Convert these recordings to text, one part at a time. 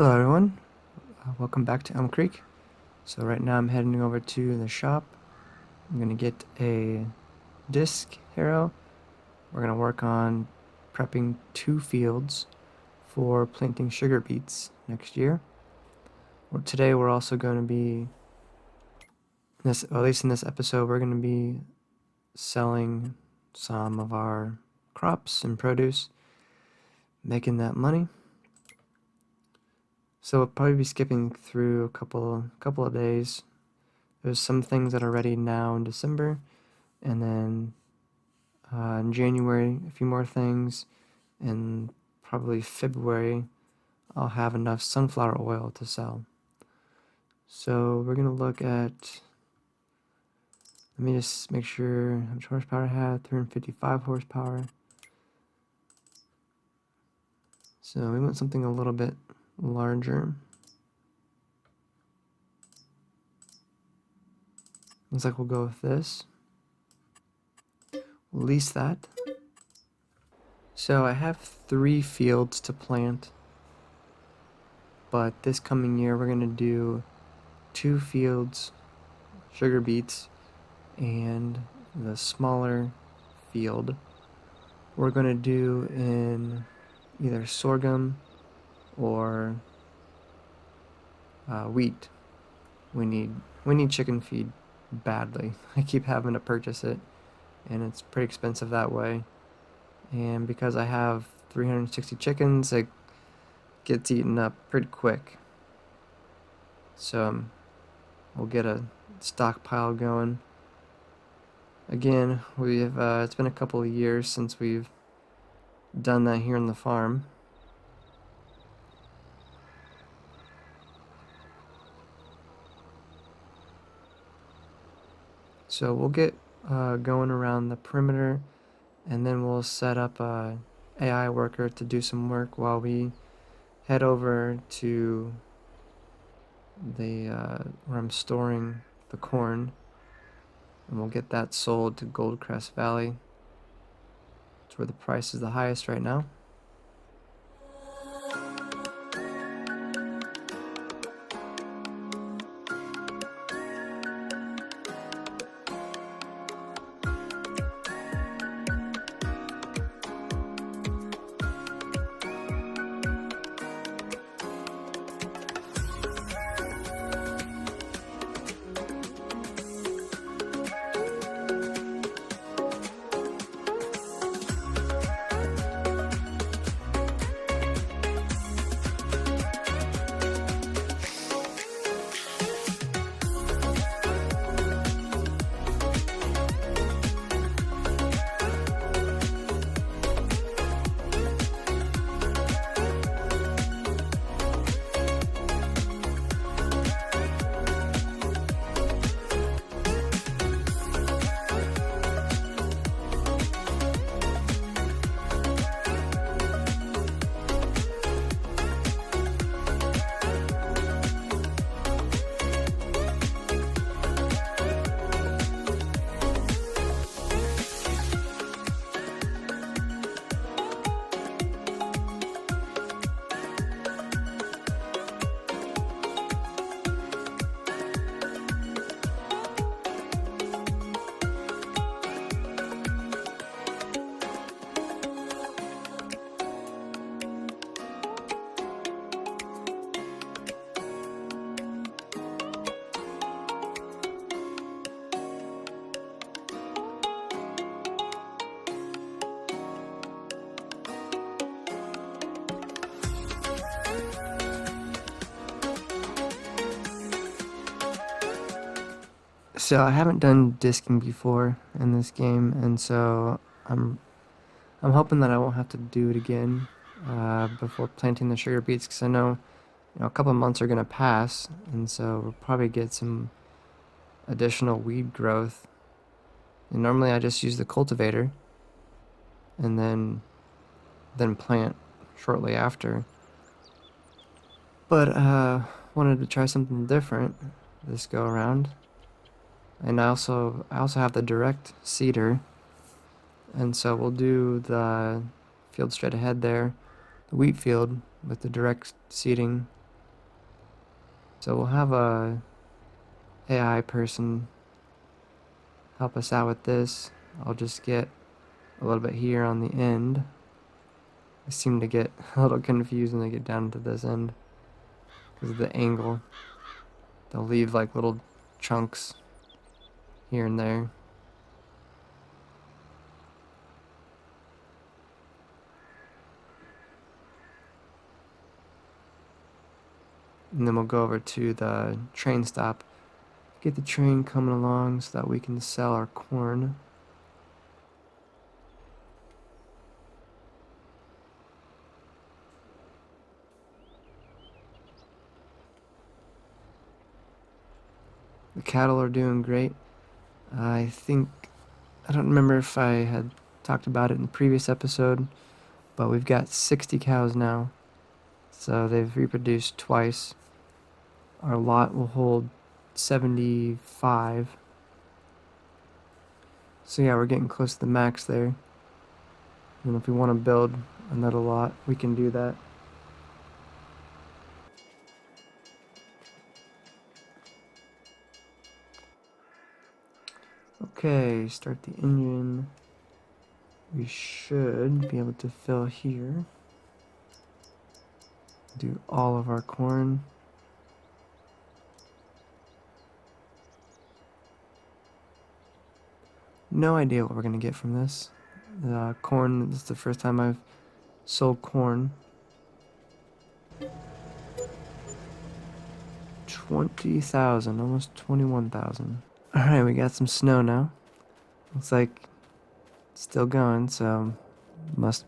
Hello everyone, welcome back to Elmcreek. So right now I'm heading over to the shop. I'm going to get a disc harrow. We're going to work on prepping 2 fields for planting sugar beets next year. Today we're also going to be, at least in this episode, we're going to be selling some of our crops and produce, making that money. So we'll probably be skipping through a couple of days. There's some things that are ready now in December, and then in January a few more things, and probably February I'll have enough sunflower oil to sell. So we're gonna look at, let me just make sure how much horsepower I have. 355 horsepower. So we want something a little bit larger. Looks like we'll go with this. We'll lease that. So I have 3 fields to plant, but this coming year we're gonna do 2 fields, sugar beets, and the smaller field we're gonna do in either sorghum or wheat. We need chicken feed badly. I keep having to purchase it, and it's pretty expensive that way. And because I have 360 chickens, it gets eaten up pretty quick. So we'll get a stockpile going. Again, we've it's been a couple of years since we've done that here on the farm. So we'll get going around the perimeter, and then we'll set up a AI worker to do some work while we head over to the where I'm storing the corn, and we'll get that sold to Goldcrest Valley. It's where the price is the highest right now. So I haven't done disking before in this game, and so I'm hoping that I won't have to do it again before planting the sugar beets, because I know, a couple of months are gonna pass, and so we'll probably get some additional weed growth. And normally I just use the cultivator and then plant shortly after. But wanted to try something different this go around. And I also have the direct seeder, and so we'll do the field straight ahead there, the wheat field with the direct seeding, So we'll have a AI person help us out with this. I'll just get a little bit here on the end. I seem to get a little confused when I get down to this end because of the angle. They'll leave like little chunks here and there. And then we'll go over to the train stop. Get the train coming along so that we can sell our corn. The cattle are doing great. I don't remember if I had talked about it in the previous episode, but we've got 60 cows now. So they've reproduced twice. Our lot will hold 75. So yeah, we're getting close to the max there. And if we want to build another lot, we can do that. Okay, start the engine. We should be able to fill here. Do all of our corn. No idea what we're going to get from this. Corn, this is the first time I've sold corn. 20,000, almost 21,000. Alright, we got some snow now. Looks like it's still going, so must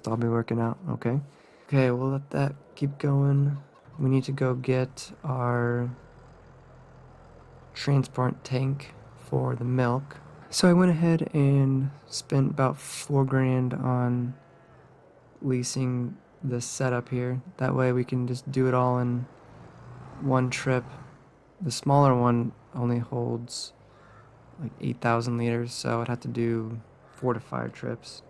all be working out, okay? Okay, we'll let that keep going. We need to go get our transport tank for the milk. So I went ahead and spent about $4,000 on leasing this setup here. That way we can just do it all in one trip. The smaller one only holds like 8,000 liters, so I'd have to do 4 to 5 trips.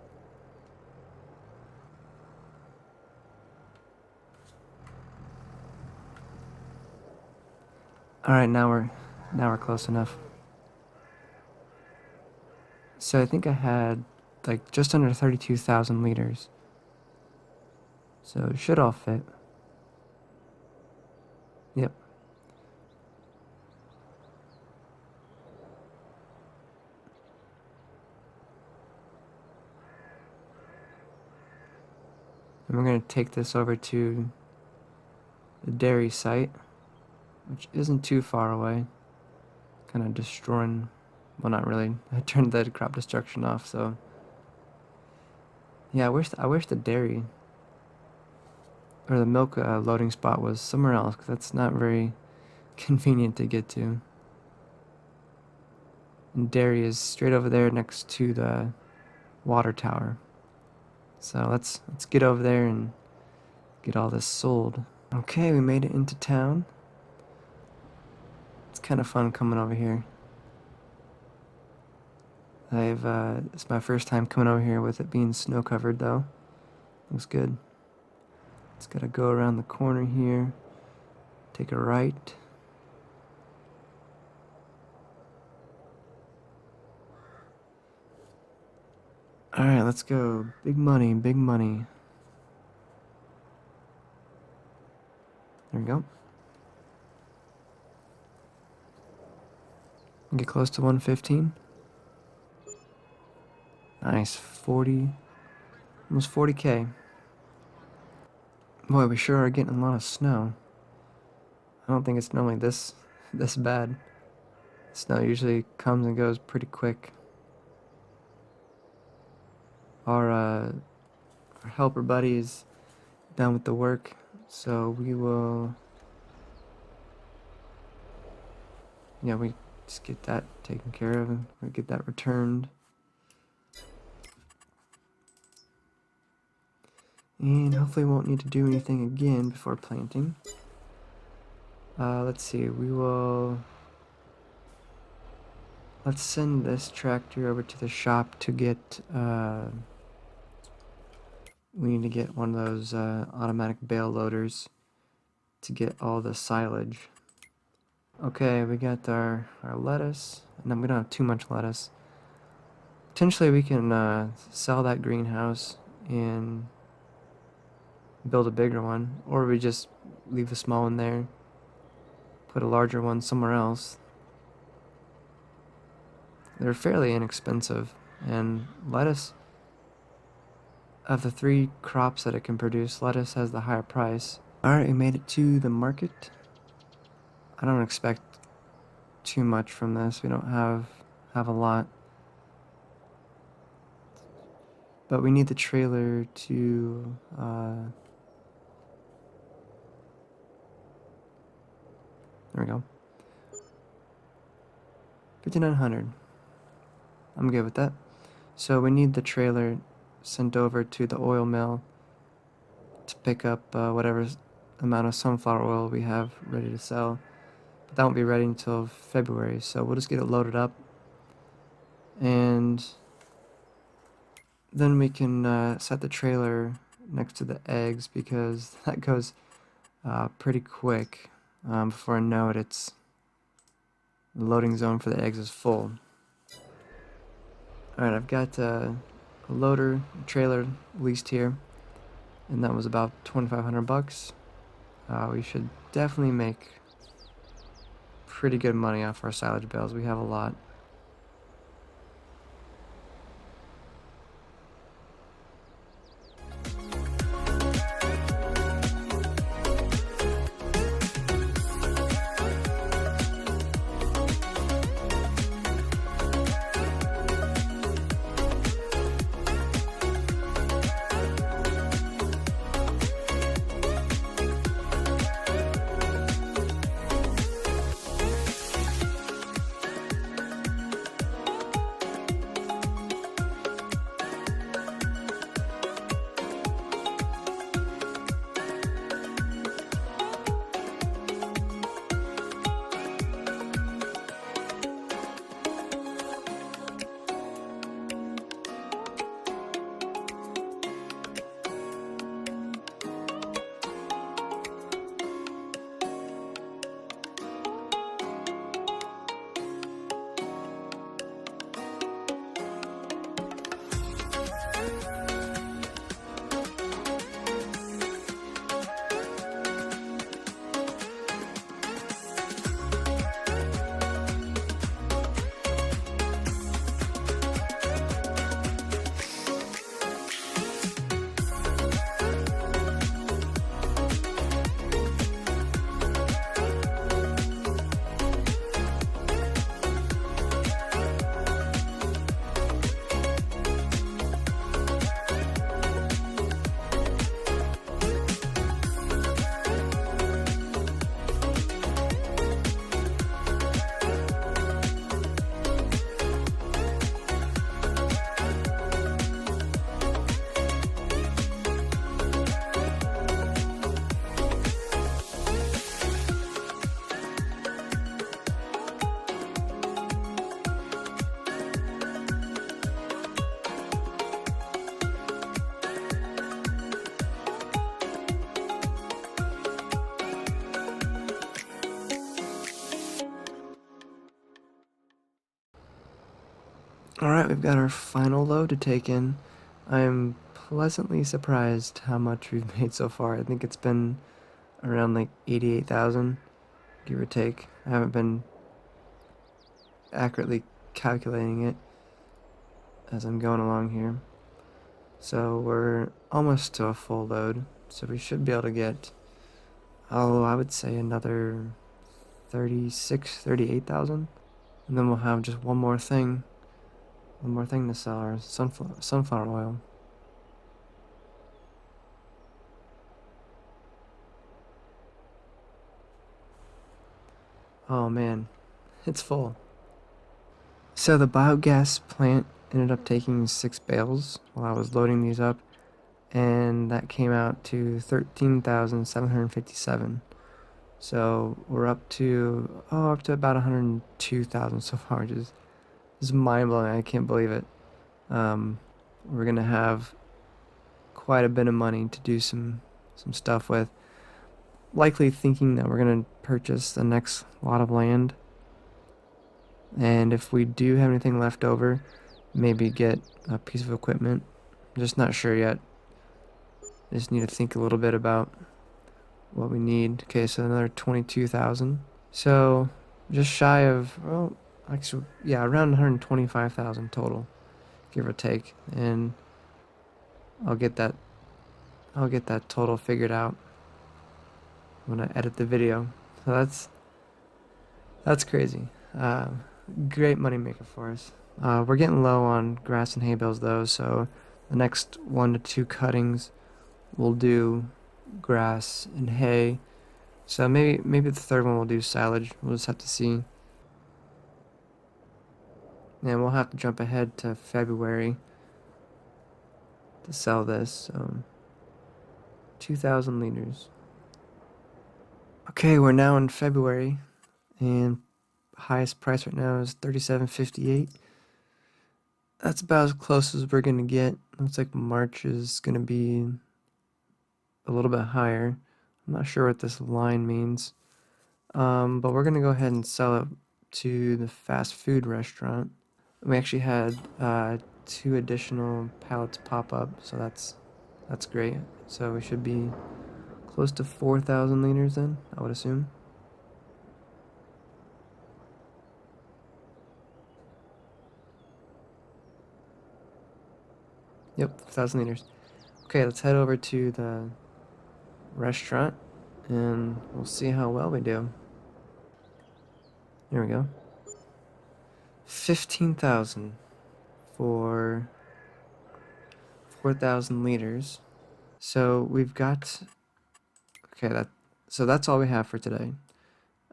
All right, now we're close enough. So I think I had like just under 32,000 liters. So it should all fit. Yep. And we're going to take this over to the dairy site, which isn't too far away. Kind of destroying, well, not really. I turned the crop destruction off, so yeah. I wish the dairy or the milk loading spot was somewhere else, because that's not very convenient to get to. And dairy is straight over there next to the water tower. So let's get over there and get all this sold. Okay, we made it into town. It's kind of fun coming over here. It's my first time coming over here with it being snow covered though. Looks good. Just gotta go around the corner here, take a right. Alright, let's go. Big money, big money. There we go. Get close to 115. Nice, 40, almost 40K. Boy, we sure are getting a lot of snow. I don't think it's normally this bad. Snow usually comes and goes pretty quick. Our helper buddy is done with the work, so we will, yeah, we just get that taken care of and we get that returned. And hopefully won't need to do anything again before planting. Let's see, let's send this tractor over to the shop to get, we need to get one of those automatic bale loaders to get all the silage. Okay, we got our lettuce, and we don't have too much lettuce. Potentially we can sell that greenhouse and build a bigger one, or we just leave the small one there, put a larger one somewhere else. They're fairly inexpensive, and lettuce, of the three crops that it can produce, lettuce has the higher price. Alright, we made it to the market. I don't expect too much from this. We don't have a lot. But we need the trailer to there we go. 5,900. I'm good with that. So we need the trailer sent over to the oil mill to pick up whatever amount of sunflower oil we have ready to sell. But that won't be ready until February, so we'll just get it loaded up. And then we can set the trailer next to the eggs because that goes pretty quick. Before I know it, the loading zone for the eggs is full. Alright, I've got a trailer leased here, and that was about 2,500 bucks. We should definitely make pretty good money off our silage bales. We have a lot. Alright, we've got our final load to take in. I'm pleasantly surprised how much we've made so far. I think it's been around like 88,000, give or take. I haven't been accurately calculating it as I'm going along here. So we're almost to a full load, so we should be able to get, I would say another 38,000. And then we'll have just one more thing to sell, our sunflower oil. Oh man, it's full. So the biogas plant ended up taking 6 bales while I was loading these up, and that came out to 13,757. So we're up to about 102,000 so far, which is mind blowing. I can't believe it. We're gonna have quite a bit of money to do some stuff with. likely thinking that we're going to purchase the next lot of land. And if we do have anything left over, maybe get a piece of equipment. I'm just not sure yet. Just need to think a little bit about what we need. Okay, so another 22,000. So just shy of, well, actually, yeah, around 125,000 total, give or take. And I'll get that I'll get that total figured out when I edit the video. So that's crazy. Uh, Great moneymaker for us. We're getting low on grass and hay bales though, so the next 1 to 2 cuttings we'll do grass and hay. So maybe the third one we'll do silage. We'll just have to see. And we'll have to jump ahead to February to sell this. So 2,000 liters. Okay, we're now in February, and highest price right now is $37.58. That's about as close as we're gonna get. Looks like March is gonna be a little bit higher. I'm not sure what this line means, but we're gonna go ahead and sell it to the fast food restaurant. We actually had 2 additional pallets pop up, so that's great. So we should be close to 4,000 liters then, I would assume. Yep, 1,000 liters. Okay, let's head over to the restaurant and we'll see how well we do. Here we go. 15,000 for 4,000 liters. So we've got, okay, so that's all we have for today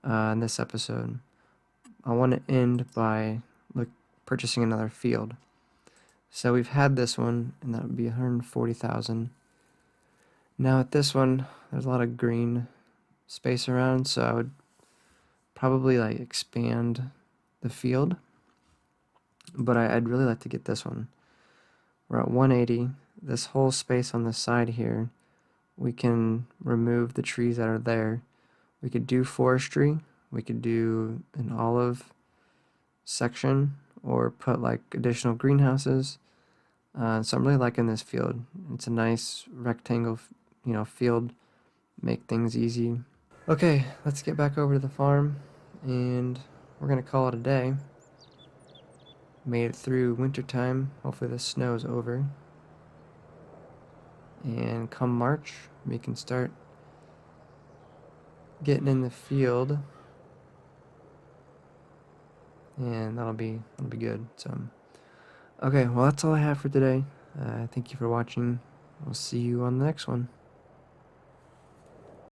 in this episode. I want to end by purchasing another field. So we've had this one, and that would be 140,000. Now at this one, there's a lot of green space around, so I would probably expand the field. But I'd really like to get this one. We're at 180. This whole space on the side here, we can remove the trees that are there. We could do forestry. We could do an olive section or put additional greenhouses. So I'm really liking this field. It's a nice rectangle, field. Make things easy. Okay, let's get back over to the farm, and we're gonna call it a day. Made it through wintertime. Hopefully the snow's over. And come March, we can start getting in the field, and that'll be good. So, okay, well that's all I have for today. Thank you for watching. We'll see you on the next one.